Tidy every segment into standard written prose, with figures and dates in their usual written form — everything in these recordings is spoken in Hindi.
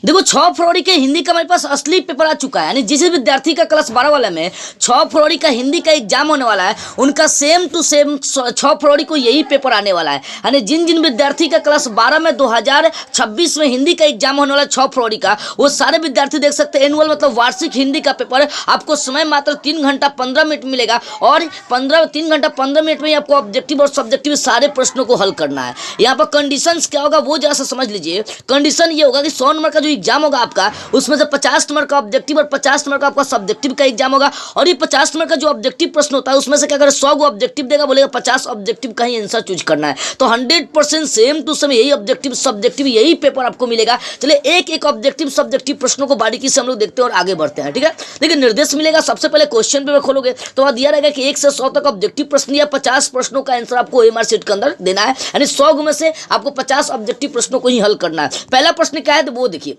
देखो 6 फरवरी के हिंदी का हमारे पास असली पेपर आ चुका है, यानी जिस विद्यार्थी का क्लास 12 वाले में 6 फरवरी का हिंदी का एग्जाम होने वाला है, उनका सेम टू सेम 6 फरवरी को यही पेपर आने वाला है। यानी जिन जिन विद्यार्थी का क्लास 12 में 2026 में हिंदी का एग्जाम होने वाला है 6 फरवरी का, वो सारे विद्यार्थी देख सकते हैं एनुअल मतलब वार्षिक हिंदी का पेपर आपको समय मात्र 3 घंटा 15 मिनट मिलेगा, और 3 घंटा 15 मिनट में ही आपको ऑब्जेक्टिव और सब्जेक्टिव सारे प्रश्नों को हल करना है। यहाँ पर कंडीशंस क्या होगा वो जरा सा समझ लीजिए। कंडीशन ये होगा कि 100 नंबर का जो एग्जाम होगा आपका, उसमें से 50 नंबर का ऑब्जेक्टिव और 50 नंबर का आपका सब्जेक्टिव का एग्जाम होगा। और ये 50 नंबर का जो ऑब्जेक्टिव प्रश्न होता है उसमें से क्या करें, 100 को ऑब्जेक्टिव देगा, बोलेगा 50 ऑब्जेक्टिव का ही आंसर चूज करना है। तो 100% सेम टू सेम यही ऑब्जेक्टिव सब्जेक्टिव यही पेपर आपको मिलेगा। चलिए एक एक ऑब्जेक्टिव सब्जेक्टिव प्रश्नों को बारीकी से हम लोग देखते हैं और आगे बढ़ते हैं, ठीक है। देखिए निर्देश मिलेगा, सबसे पहले क्वेश्चन पेपर खोलोगे तो वहां दिया रहेगा कि 1 से 100 तक ऑब्जेक्टिव प्रश्न या 50 प्रश्नों का आंसर आपको ओएमआर शीट के अंदर देना है, यानी 100 में से आपको 50 ऑब्जेक्टिव प्रश्नों को ही हल करना है। पहला प्रश्न क्या है तो वो देखिए।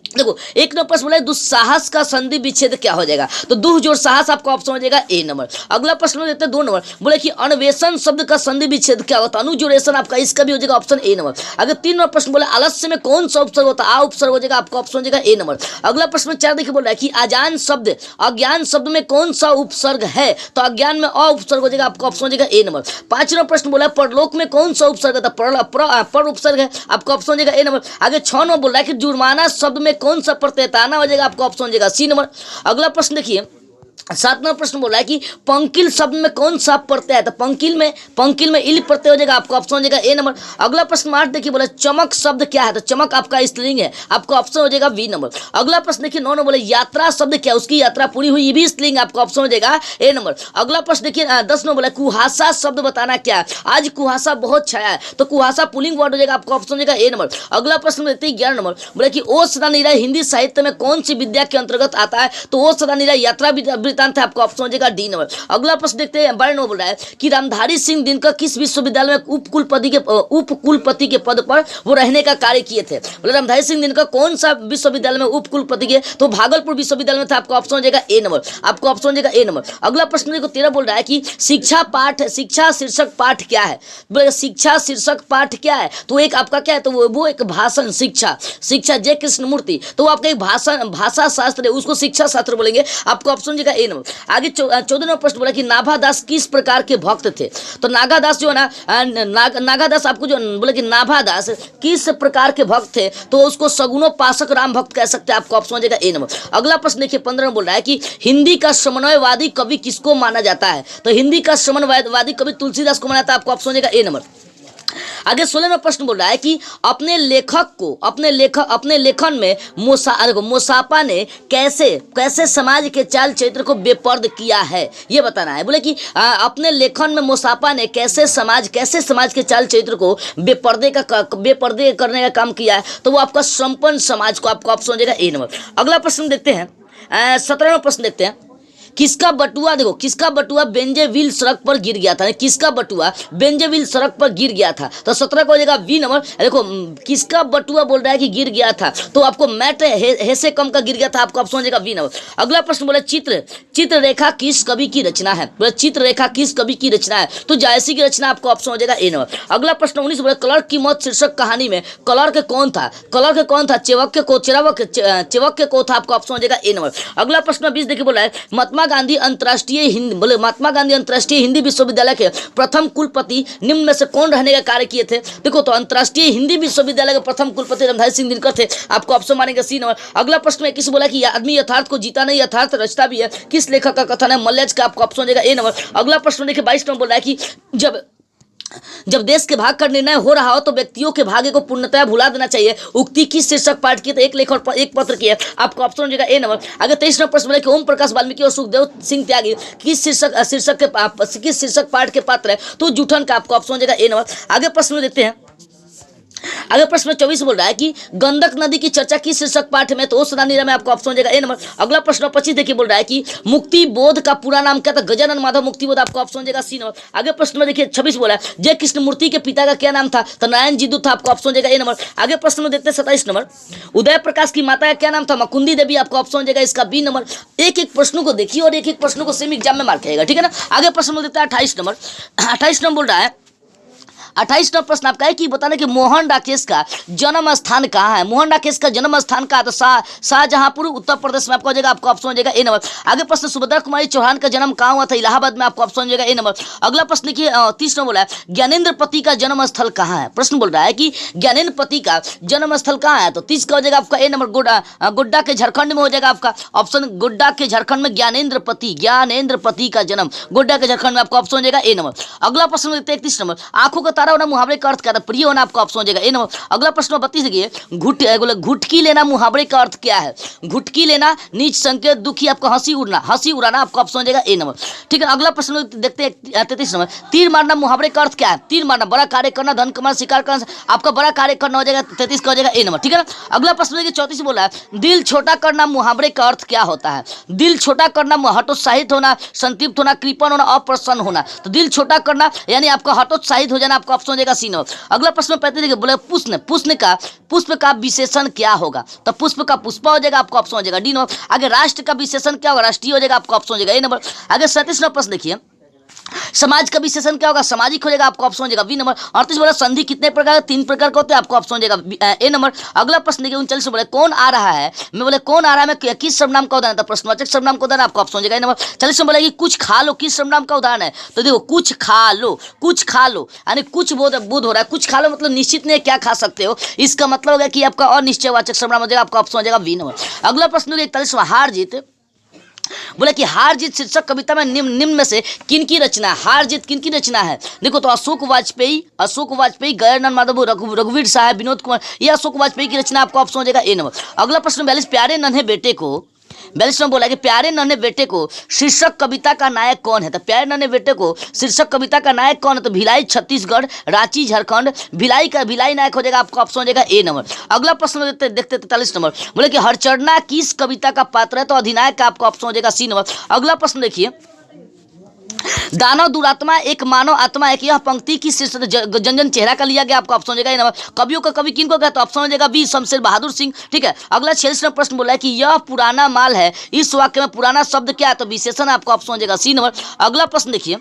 देखो एक नंबर प्रश्न बोला है दुस्साहस का संधि विच्छेद क्या हो जाएगा, तो दुह जोड़ साहस आपका ऑप्शन हो जाएगा ए नंबर। अगला प्रश्न देते हैं 2 नंबर, बोले कि अन्वेषण शब्द का संधि विच्छेद क्या होता है, अनुजुरेशन आपका इसका भी हो जाएगा ऑप्शन ए नंबर। अगर 3 नंबर प्रश्न बोला आलस्य में कौन सा उपसर्ग होता है, आ उपसर्ग हो जाएगा आपका ऑप्शन हो जाएगा ए नंबर। अगला प्रश्न 4 देखिए बोल रहा है कि अजान शब्द अज्ञान शब्द में कौन सा उपसर्ग है, तो अज्ञान में अ उपसर्ग हो जाएगा आपका ऑप्शन हो जाएगा ए नंबर। 5 नंबर प्रश्न बोला परलोक में कौन सा उपसर्ग होता है, पर उपसर्ग है, आपका ऑप्शन हो जाएगा ए नंबर। आगे 6 नंबर बोल रहा है कि जुर्माना शब्द में कौन सा प्रत्यय आना हो जाएगा, आपका ऑप्शन हो जाएगा सी नंबर। अगला प्रश्न देखिए 7 नंबर प्रश्न बोल रहा है कि पंकिल शब्द में कौन सा प्रत्यय है, तो पंकिल में इल प्रत्यय हो जाएगा, आपका ऑप्शन हो जाएगा ए नंबर। अगला प्रश्न 8 देखिए बोला चमक शब्द क्या है, तो चमक आपका स्त्रीलिंग है, आपका ऑप्शन हो जाएगा बी नंबर। अगला प्रश्न देखिए 9 नंबर बोले यात्रा शब्द क्या है, उसकी यात्रा पूरी हुई, ये भी स्त्रीलिंग, आपका ऑप्शन हो जाएगा ए नंबर। अगला प्रश्न देखिए 10 नंबर बोला कुहासा शब्द बताना क्या है, आज कुहासा बहुत छाया है, तो कुहासा पुलिंग वर्ड हो जाएगा, आपका ऑप्शन हो जाएगा ए नंबर। अगला प्रश्न देखते हैं 11 नंबर बोले कि ओ सदा निरा हिंदी साहित्य में कौन सी विद्या के अंतर्गत आता है, तो ओ सदा निरा यात्रा वृत्तांत है, आपका ऑप्शन हो जाएगा डी नंबर। अगला प्रश्न देखते हैं 12 नंबर बोल रहा है कि रामधारी सिंह दिनकर किस विश्वविद्यालय में उपकुलपति के पद पर वो रहने का कार्य किए थे, बोले रामधारी सिंह दिनकर कौन सा विश्वविद्यालय में उपकुलपति के, तो भागलपुर विश्वविद्यालय में था, आपका ऑप्शन हो जाएगा ए नंबर, आपका ऑप्शन हो जाएगा ए नंबर। अगला प्रश्न देखो 13 बोल रहा है कि शिक्षा शीर्षक पाठ क्या है, बोले शिक्षा शीर्षक पाठ क्या है, तो एक आपका क्या है, तो वो एक भाषण शिक्षा जय कृष्ण मूर्ति, तो वो आपका एक भाषा शास्त्र है, उसको शिक्षा शास्त्र बोलेंगे, आपका ऑप्शन हो जाएगा ए नंबर। आगे 14 नंबर प्रश्न बोला कि नाभादास किस प्रकार के भक्त थे, तो नागादास जो है ना नागादास आपको जो बोले कि नाभादास किस प्रकार के भक्त थे, तो उसको सगुणोपासक राम भक्त कह सकते हैं, आपको ऑप्शन हो जाएगा ए नंबर। अगला प्रश्न देखिए 15 में बोल रहा है कि हिंदी का समन्वयवादी कवि किसको माना जाता है, तो हिंदी का समन्वयवादी कवि तुलसीदास को माना जाता है, आपको ऑप्शन हो जाएगा ए नंबर। आगे 16 में प्रश्न बोल रहा है कि अपने लेखन में मोसापा ने कैसे समाज के चाल चरित्र को बेपर्द किया है, ये बताना है। बोले कि अपने लेखन में मोसापा ने कैसे समाज के चाल चरित्र को बेपर्दे करने का काम किया है, तो वो आपका संपन्न समाज को, आपका ऑप्शन हो जाएगा ए नंबर। अगला प्रश्न देखते हैं 17वां प्रश्न देखते हैं किसका बटुआ, देखो किसका बटुआ बेंजेविल सड़क पर गिर गया था, किसका बटुआ बेंजेविल सड़क पर गिर गया था, तो 17 को हो जाएगा बी नंबर। देखो किसका बटुआ बोल रहा है कि गिर गया था, तो आपको मैट हेसे कम का गिर गया था, आपको ऑप्शन हो जाएगा बी नंबर। अगला प्रश्न बोला चित्ररेखा किस कवि की रचना है, बोला चित्ररेखा किस कवि की रचना है, तो जायसी की रचना, आपका ऑप्शन हो जाएगा ए नंबर। अगला प्रश्न 19 बोला क्लर्क की मौत शीर्षक कहानी में क्लर्क कौन था, चेवक्य को था, आपका ऑप्शन हो जाएगा ए नंबर। अगला प्रश्न 20 देखिए बोला है महात्मा गांधी अंतर्राष्ट्रीय हिंदी विश्वविद्यालय के प्रथम कुलपति निम्न में से कौन रहने का कार्य किए थे, देखो तो अंतर्राष्ट्रीय हिंदी विश्वविद्यालय के प्रथम कुलपति रामधारी सिंह दिनकर थे, आपको ऑप्शन मानेंगे सी नंबर। अगला प्रश्न में किसी बोला कि आदमी यथार्थ को जीता नहीं यथार्थ रचता भी है, किस लेखक का कथन है, मल्लज का, आपको ऑप्शन हो जाएगा ए नंबर। अगला प्रश्न देखिए 22 नंबर बोल रहा है कि जब देश के भाग का निर्णय हो रहा हो तो व्यक्तियों के भाग्य को पूर्णतः भुला देना चाहिए, उक्ति किस शीर्षक पाठ की, तो एक लेख और एक पत्र की है, आपको ऑप्शन हो जाएगा ए नंबर। आगे 23 नंबर प्रश्न बोला कि ओम प्रकाश वाल्मीकि और सुखदेव सिंह त्यागी किस शीर्षक पाठ के पात्र है, तो जूठन का, आपको ऑप्शन हो जाएगा ए नंबर। आगे प्रश्न देखते हैं अगर प्रश्न 24 बोल रहा है कि गंडक नदी की चर्चा किस शीर्षक पाठ में, तो सदा नीरा में, आपको ऑप्शन हो जाएगा ए नंबर। अगला प्रश्न 25 देखिए बोल रहा है कि मुक्ति बोध का पूरा नाम क्या था, गजानन माधव मुक्ति बोध, आपको ऑप्शन हो जाएगा सी नंबर। आगे प्रश्न में देखिए 26 बोला है जय कृष्ण मूर्ति के पिता का क्या नाम था, तो नारायण जीदू था, आपको ऑप्शन हो जाएगा ए नंबर। आगे प्रश्न में देखते हैं 27 नंबर उदय प्रकाश की माता का क्या नाम था, मुकुंदी देवी, आपको ऑप्शन हो जाएगा इसका बी नंबर। एक एक प्रश्नों को देखिए और एक एक प्रश्नों को सेम एग्जाम में मार्क करेगा, ठीक है ना। आगे प्रश्न में देखते हैं 28 नंबर बोल रहा है 28 नंबर प्रश्न आपका है कि बताना कि मोहन राकेश का जन्म स्थान कहाँ है। मोहन राकेश का जन्म स्थान कहाँ है? तो शाहजहांपुर उत्तर प्रदेश में आपको हो जाएगा, आपको ऑप्शन हो जाएगा ए नंबर। आगे प्रश्न सुभद्रा कुमारी चौहान का जन्म कहाँ हुआ था? इलाहाबाद में, आपको ऑप्शन हो जाएगा ए नंबर। अगला प्रश्न देखिए 30 नंबर बोला है ज्ञानेंद्र पति का जन्म स्थल कहाँ है। प्रश्न बोल रहा है कि ज्ञानेंद्र पति का जन्म स्थल कहाँ है? तो 30 का हो जाएगा आपका ए नंबर, गोड्डा के झारखंड में हो जाएगा आपका ऑप्शन। गोड्डा के झारखंड में ज्ञानेंद्र पति का जन्म गोड्डा के झारखंड में, आपको ऑप्शन हो जाएगा ए नंबर। अगला प्रश्न देखते हैं 31 नंबर, आंखों का तारा होना मुहावरे का अर्थ क्या था? प्रिय होना, आपका ऑप्शन हो जाएगा ए नंबर। अगला प्रश्न 32 देखिए घुटकी लेना मुहावरे का अर्थ क्या है? घुटकी लेना, नीच संकेत, दुखी, आपको हंसी उड़ाना, आपका ऑप्शन हो जाएगा ए नंबर। ठीक है, अगला प्रश्न देखते हैं 33 नंबर, तीर मारना मुहावरे का अर्थ क्या है? तीर मारना, बड़ा कार्य करना, धन कमाना, शिकार करना, आपका बड़ा कार्य करना हो जाएगा 33 का हो जाएगा ए नंबर। ठीक है ना। अगला प्रश्न देखिए 34 बोला है दिल छोटा करना मुहावरे का अर्थ क्या होता है? दिल छोटा करना हतोत्साहित होना, संतृप्त होना, कृपण होना, अप्रसन्न होना। तो दिल छोटा करना यानी आपका हतोत्साहित हो जाना, आपका ऑप्शन हो जाएगा सी नंबर। अगला प्रश्न 35 देखिए बोले पुष्प का विशेषण क्या होगा? तो पुष्प का पुष्पा हो जाएगा, आपका ऑप्शन हो जाएगा डी नंबर। आगे राष्ट्र का विशेषण क्या होगा? राष्ट्रीय हो जाएगा, आपका ऑप्शन हो जाएगा ए नंबर। आगे 37 नंबर प्रश्न देखिए समाज का विशेषण क्या होगा? सामाजिक हो जाएगा, आपको ऑप्शन हो जाएगा बी नंबर। 38 बोला संधि कितने प्रकार? 3 प्रकार का होते हैं, आपको ऑप्शन हो जाएगा ए नंबर। अगला प्रश्न देखिए 39 बोले कौन आ रहा है? मैं बोले कौन आ रहा है मैं किस सर्वनाम का उदाहरण था? प्रश्नवाचक सर्वनाम का उदाहरण, आपको ऑप्शन हो जाएगा ए नंबर। 40 बोला कि कुछ खा लो किस सर्वनाम का उदाहरण है? तो देखो कुछ खा लो यानी कुछ बोध हो रहा है, कुछ खा लो मतलब निश्चित नहीं क्या खा सकते हो, इसका मतलब होगा कि आपका अनिश्चयवाचक सर्वनाम हो जाएगा, आपका ऑप्शन हो जाएगा बी नंबर। अगला प्रश्न 41 हार जीत बोले कि हार जीत शीर्षक कविता में निम्न में से किन की रचना? हार जीत किन की रचना है? देखो तो अशोक वाजपेयी, गयानंद माधव, रघुवीर साहब, विनोद कुमार, ये अशोक वाजपेयी की रचना, आपको ऑप्शन हो जाएगा ए नंबर। अगला प्रश्न 42 प्यारे नन्हे बेटे को 42 में बोला कि प्यारे नन्हे बेटे को शीर्षक कविता का नायक कौन है? तो प्यारे नन्हे बेटे को शीर्षक कविता का नायक कौन है? तो भिलाई छत्तीसगढ़, रांची झारखंड, भिलाई नायक हो जाएगा, आपका ऑप्शन हो जाएगा ए नंबर। अगला प्रश्न देखते 43 नंबर बोले कि हरचरना किस कविता का पात्र है? तो अधिनायक का, आपका ऑप्शन हो जाएगा सी नंबर। अगला प्रश्न देखिए दानव दुरात्मा एक मानव आत्मा है कि यह पंक्ति की शीर्षक जन जन चेहरा का लिया गया, आपका ऑप्शन हो जाएगा ए नंबर। कवियों का कवि किन को कहते हैं? ऑप्शन हो जाएगा बी शमशेर बहादुर सिंह। ठीक है, अगला 46 नंबर प्रश्न बोला है कि यह पुराना माल है, इस वाक्य में पुराना शब्द क्या है? तो विशेषण, आपका ऑप्शन हो जाएगा सी नंबर। अगला प्रश्न देखिए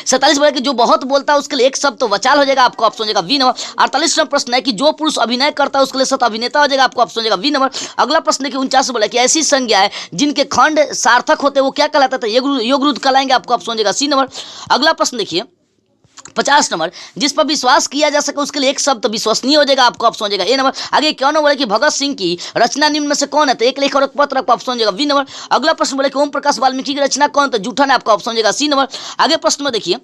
47 बोला कि जो बहुत बोलता है उसके लिए एक शब्द तो वचाल हो जाएगा, आपका ऑप्शन हो जाएगा बी नंबर। 48 नंबर प्रश्न है कि जो पुरुष अभिनय करता है उसके लिए सत अभिनेता हो जाएगा, आपको ऑप्शन हो जाएगा बी नंबर। अगला प्रश्न देखिए 49 बोला कि ऐसी संज्ञा है जिनके खंड सार्थक होते हैं वो क्या कहलाता है? योग रुद्ध कहलाएंगे, आपको ऑप्शन हो जाएगा सी नंबर। अगला प्रश्न देखिए 50 नंबर जिस पर विश्वास किया जा सके उसके लिए एक शब्द विश्वसनीय हो जाएगा, आपका ऑप्शन हो जाएगा ए नंबर। आगे क्यों न बोले कि भगत सिंह की रचना निम्न में से कौन है? तो एक लेख और एक पत्र, आपका ऑप्शन हो जाएगा बी नंबर। अगला प्रश्न बोले कि ओम प्रकाश वाल्मीकि की रचना कौन? तो जूठन है, आपका ऑप्शन हो जाएगा सी नंबर। आगे प्रश्न में देखिए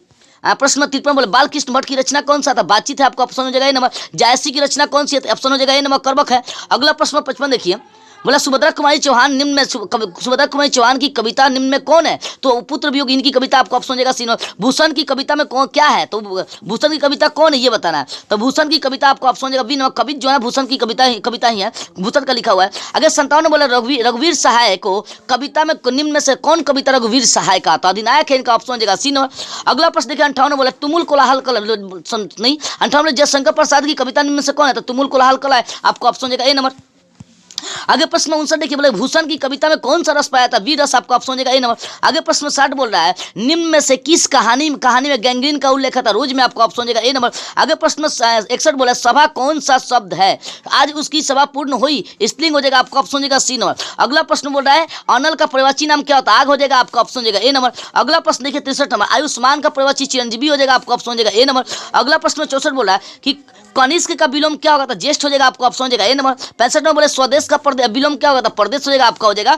प्रश्न 53 बोले बालकृष्ण भट्ट की रचना कौन सा था? बातचीत है, आपका ऑप्शन हो जाएगा ए नंबर। जायसी की रचना कौन सी है? ऑप्शन हो जाएगा ए नंबर कर्बक है। अगला प्रश्न 55 देखिए बोला सुभद्रा कुमारी चौहान की कविता निम्न में कौन है? तो पुत्र वियोग इनकी कविता, आपको ऑप्शन हो जाएगा सी नंबर। भूषण की कविता में कौन क्या है? तो भूषण की कविता कौन है ये बताना है। तो भूषण की कविता, आपको ऑप्शन हो जाएगा बी नंबर। कवि जो है भूषण की कविता ही है, भूषण का लिखा हुआ है। अगर 57 बोला रघुवीर सहाय को कविता में निम्न में से कौन कविता रघुवीर सहाय का? तो अधिनायक है, इनका ऑप्शन हो जाएगा सी नंबर। अगला प्रश्न देखिए 58 बोला तुमुल कोलाहल नहीं 58 जयशंकर प्रसाद की कविता निम्न में से कौन है? तो तुमुल कोलाहल कला है, आपको ऑप्शन हो जाएगा ए नंबर। आगे प्रश्न 59 देखिए बोले भूषण की कविता में कौन सा रस पाया था? बी रस, आपका ऑप्शन हो जाएगा ए नंबर। आगे प्रश्न 60 बोल रहा है निम्न में से किस कहानी में गैंग्रीन का उल्लेख था? रोज में, आपका ऑप्शन हो जाएगा ए नंबर। आगे प्रश्न 61 बोला सभा कौन सा शब्द है? आज उसकी सभा पूर्ण हुई, स्त्रीलिंग हो जाएगा, आपका ऑप्शन हो जाएगा सी नंबर। अगला प्रश्न बोल रहा है अनल का प्रवाची नाम क्या होता है? आग हो जाएगा, आपका ऑप्शन हो जाएगा ए नंबर। अगला प्रश्न देखिए 63 नंबर आयुष्मान का प्रवाची चिरंजीवी हो जाएगा, आपका ऑप्शन हो जाएगा ए नंबर। अगला प्रश्न 64 बोला है कि कनिष्क का विलोम क्या होगा? ज्येष्ठ हो जाएगा, आपका ऑप्शन हो जाएगा ए नंबर। 65 नंबर बोले स्वदेश का विलोम क्या होगा? परदेश हो जाएगा, आपका हो जाएगा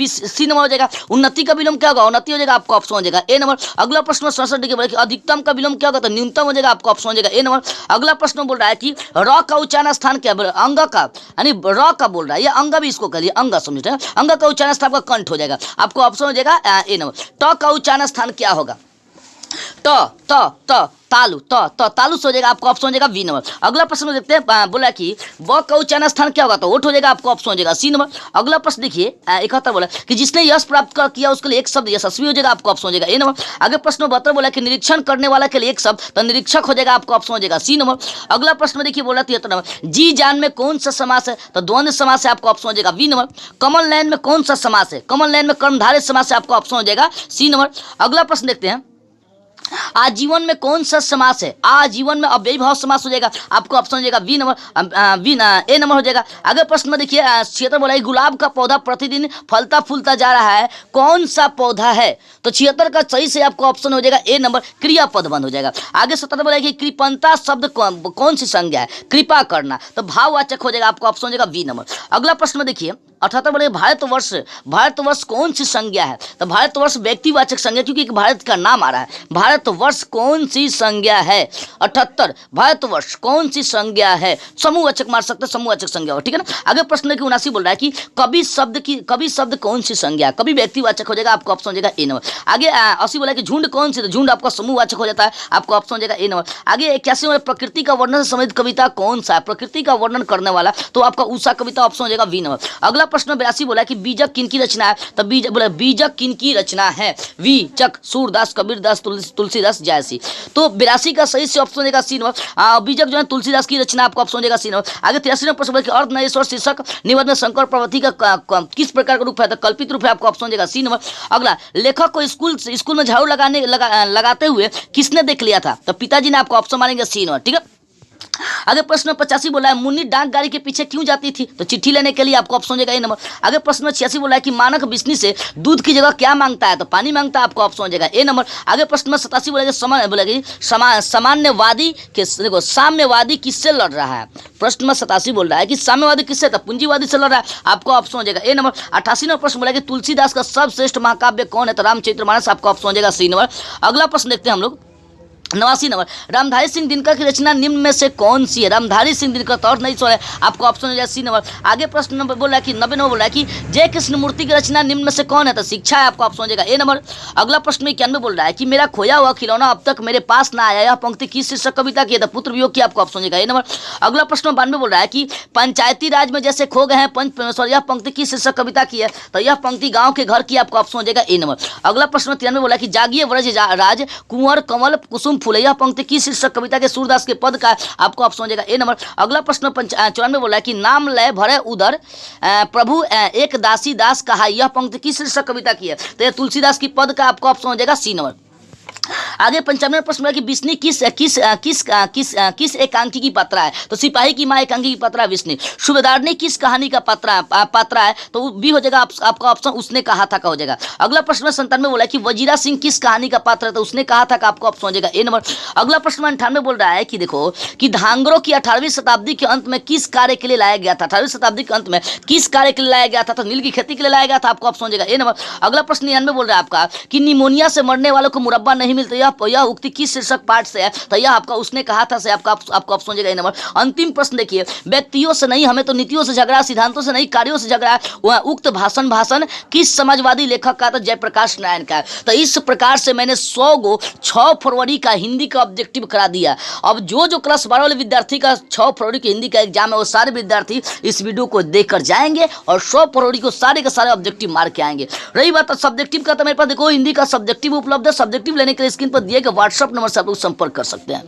सी नंबर हो जाएगा। उन्नति का विलोम क्या होगा? उन्नति हो जाएगा, आपका ऑप्शन हो जाएगा ए नंबर। अगला प्रश्न 67 देखिए बोले कि अधिकतम का विलोम क्या होगा? तो न्यूनतम हो जाएगा, आपका ऑप्शन हो जाएगा ए नंबर। अगला प्रश्न बोल रहा है कि र का उच्चारण स्थान क्या? अंग का यानी र का बोल रहा है, ये अंग भी इसको कहिए अंग, समझ रहे हैं? अंग का उच्चारण स्थान आपका कंठ हो जाएगा, आपको ऑप्शन हो जाएगा ए नंबर। ट का उच्चारण स्थान क्या होगा? तालु हो जाएगा, आपका ऑप्शन हो जाएगा बी नंबर। अगला प्रश्न देखते हैं बोला कि ब का उच्चारण स्थान क्या होगा? तो ओठ हो जाएगा, आपका ऑप्शन हो जाएगा सी नंबर। अगला प्रश्न देखिए 71 बोला कि जिसने यश प्राप्त किया उसके लिए एक शब्द यशस्वी हो जाएगा, आपका ऑप्शन हो जाएगा ए नंबर। आगे प्रश्न 72 बोला कि निरीक्षण करने वाला के लिए एक शब्द तो निरीक्षक हो जाएगा, आपका ऑप्शन हो जाएगा सी नंबर। अगला प्रश्न में देखिए बोला 73 नंबर जी जान में कौन सा समास है? तो द्वंद्व समास है, आपका ऑप्शन हो जाएगा बी नंबर। कमल नयन में कौन सा समास है? कमल नयन में कर्मधारय समास है, आपका ऑप्शन हो जाएगा सी नंबर। अगला प्रश्न देखते हैं आजीवन में कौन सा समास है? आजीवन में अव्ययी भाव समास हो जाएगा, आपको ऑप्शन हो जाएगा बी नंबर, ए नंबर हो जाएगा। अगर प्रश्न में देखिए छिहत्तर बोला गुलाब का पौधा प्रतिदिन फलता फूलता जा रहा है, कौन सा पौधा है? तो 76 का सही से आपको ऑप्शन हो जाएगा ए नंबर, क्रियापद बंद हो जाएगा। आगे 77 बोला कि कृपणता शब्द कौन सी संज्ञा है? कृपा करना, तो भाववाचक हो जाएगा, आपको ऑप्शन हो जाएगा बी नंबर। अगला प्रश्न में देखिए 78 बोले भारतवर्ष कौन सी संज्ञा है? तो भारतवर्ष व्यक्तिवाचक संज्ञा, क्योंकि भारत का नाम आ रहा है। भारतवर्ष कौन सी संज्ञा है? 78 भारतवर्ष कौन सी संज्ञा है? समूहवाचक मार सकते, समूहवाचक संज्ञा हो, ठीक है ना। आगे प्रश्न है कि 79 बोल रहा है कि कवि शब्द कौन सी संज्ञा? कवि व्यक्तिवाचक हो जाएगा, आपको ऑप्शन हो जाएगा ए नंबर। आगे 80 बोला कि झुंड कौन सी? तो झुंड आपका समूहवाचक हो जाता है, आपको ऑप्शन हो जाएगा ए नंबर। आगे 81 बोला प्रकृति का वर्णन से संबंधित कविता कौन सा है? प्रकृति का वर्णन करने वाला, तो आपका उषा कविता, ऑप्शन हो जाएगा बी नंबर। अगला प्रश्न 82 बोला कि बीजक किनकी रचना है? तो बीजक किनकी रचना है? वीचक सूरदास, कबीरदास, तुलसीदास, जयसी। तो 82 का सही से ऑप्शन हो जाएगा सी नंबर। बीजक जो है तुलसीदास की रचना, आपको ऑप्शन हो जाएगा सी नंबर। आगे 83 नंबर प्रश्न बोला कि अर्धनारीश्वर शीर्षक निबंध में शंकर पार्वती का किस प्रकार का रूप है? तो कल्पित रूप है, आपको ऑप्शन हो जाएगा सी नंबर। अगला लेखक को स्कूल में झाड़ू लगाते हुए किसने देख लिया था? तो पिताजी ने, आपको ऑप्शन मारेंगे सी नंबर, ठीक है। आगे प्रश्न 85 बोला है मुन्नी डाक गाड़ी के पीछे क्यों जाती थी? तो चिट्ठी लेने के लिए, आपको ऑप्शन हो जाएगा ए नंबर। आगे प्रश्न 86 बोला है कि मानक बिस्नी से दूध की जगह क्या मांगता है? तो पानी मांगता है, आपको ऑप्शन हो जाएगा ए नंबर। आगे प्रश्न 87 बोला सामान्यवादी देखो साम्यवादी किससे लड़ रहा है? प्रश्न में 87 बोल रहा है कि साम्यवादी किससे? तो पूंजीवादी से लड़ रहा है, आपको ऑप्शन हो जाएगा ए नंबर। 88 नंबर प्रश्न बोला कि तुलसीदास का सर्वश्रेष्ठ महाकाव्य कौन है? तो रामचरितमानस, आपको ऑप्शन हो जाएगा सी नंबर। अगला प्रश्न देखते हैं हम लोग 89 नंबर रामधारी सिंह दिनकर की रचना निम्न में से कौन सी है? रामधारी सिंह दिनकर तो और नहीं सो है, आपको ऑप्शन हो जाएगा सी नंबर। आगे प्रश्न नंबर बोल रहा है कि 90 नंबर बोल रहा है कि जय कृष्णमूर्ति की रचना निम्न में से कौन है? तो शिक्षा है, आपको ऑप्शन हो जाएगा ए नंबर। अगला प्रश्न 91 बोल रहा है कि मेरा खोया हुआ खिलौना अब तक मेरे पास ना आया, यह पंक्ति किस शीर्षक कविता की है? तो पुत्र वियोग की, आपको ऑप्शन हो जाएगा ए नंबर। अगला प्रश्न 92 बोल रहा है कि पंचायती राज में जैसे खो गए हैं पंच परमेश्वर, यह पंक्ति किस शीर्षक कविता की है? तो यह पंक्ति गाँव के घर की, आपको ऑप्शन हो जाएगा ए नंबर। अगला प्रश्न 93 बोला कि जागिए व्रज राज कुंवर कमल कुसुम फूले, यह पंक्ति किस शीर्षक कविता के सूरदास के पद का, आपको ऑप्शन हो जाएगा ए नंबर। अगला प्रश्न 94 बोला है कि नाम लय भरे उधर प्रभु एक दासी दास कहा, यह पंक्ति किस शीर्षक कविता की है? तो यह तुलसीदास की पद का, आपको ऑप्शन हो जाएगा सी नंबर। आगे 95 प्रश्न कि बिस्नी किस एकांकी की पात्रा है? तो सिपाही की माँ एकांकी की पात्रा बिस्नी। सूबेदारनी किस कहानी का पात्रा है? तो बी हो जाएगा आपका ऑप्शन उसने कहा था का हो जाएगा। अगला प्रश्न 97 बोला कि वजीरा सिंह किस कहानी का पात्र है? तो उसने कहा था का, आपको ऑप्शन हो जाएगा ए नंबर। अगला प्रश्न 98 बोल रहा है कि देखो कि धांगरों की 18वीं शताब्दी के अंत में किस कार्य के लिए लाया गया था? 18वीं शताब्दी के अंत में किस कार्य के लिए लाया गया था? तो नील की खेती के लिए लाया गया था, आपको ऑप्शन हो जाएगा ए नंबर। अगला प्रश्न 99 बोल रहा है आपका कि निमोनिया से मरने वालों को मुरब्बा नहीं मिलता, यह उक्ति किस शीर्षक पाठ से है? तो यह आपका उसने कहा था से, आपको ऑप्शन हो जाएगा ए नंबर। अंतिम प्रश्न देखिए व्यक्तियों से नहीं, हमें तो नीतियों से झगड़ा, सिद्धांतों से नहीं कार्यों से झगड़ा। वह उक्त भाषण किस समाजवादी लेखक का? तो जयप्रकाश नारायण का। तो इस प्रकार से मैंने 100 को 6 फरवरी का हिंदी का ऑब्जेक्टिव करा दिया। अब जो क्लास 12 वाले विद्यार्थी का 6 फरवरी की हिंदी का एग्जाम है, वो सारे विद्यार्थी इस वीडियो को देखकर जाएंगे और 100 फरवरी को सारे के सारे ऑब्जेक्टिव मार के आएंगे। रही बात सब्जेक्टिव का, तो मेरे पास देखो हिंदी का सब्जेक्टिव उपलब्ध है। सब्जेक्टिव लेने के लिए स्क्रीन पर दिए गए व्हाट्सएप नंबर से आप लोग संपर्क कर सकते हैं।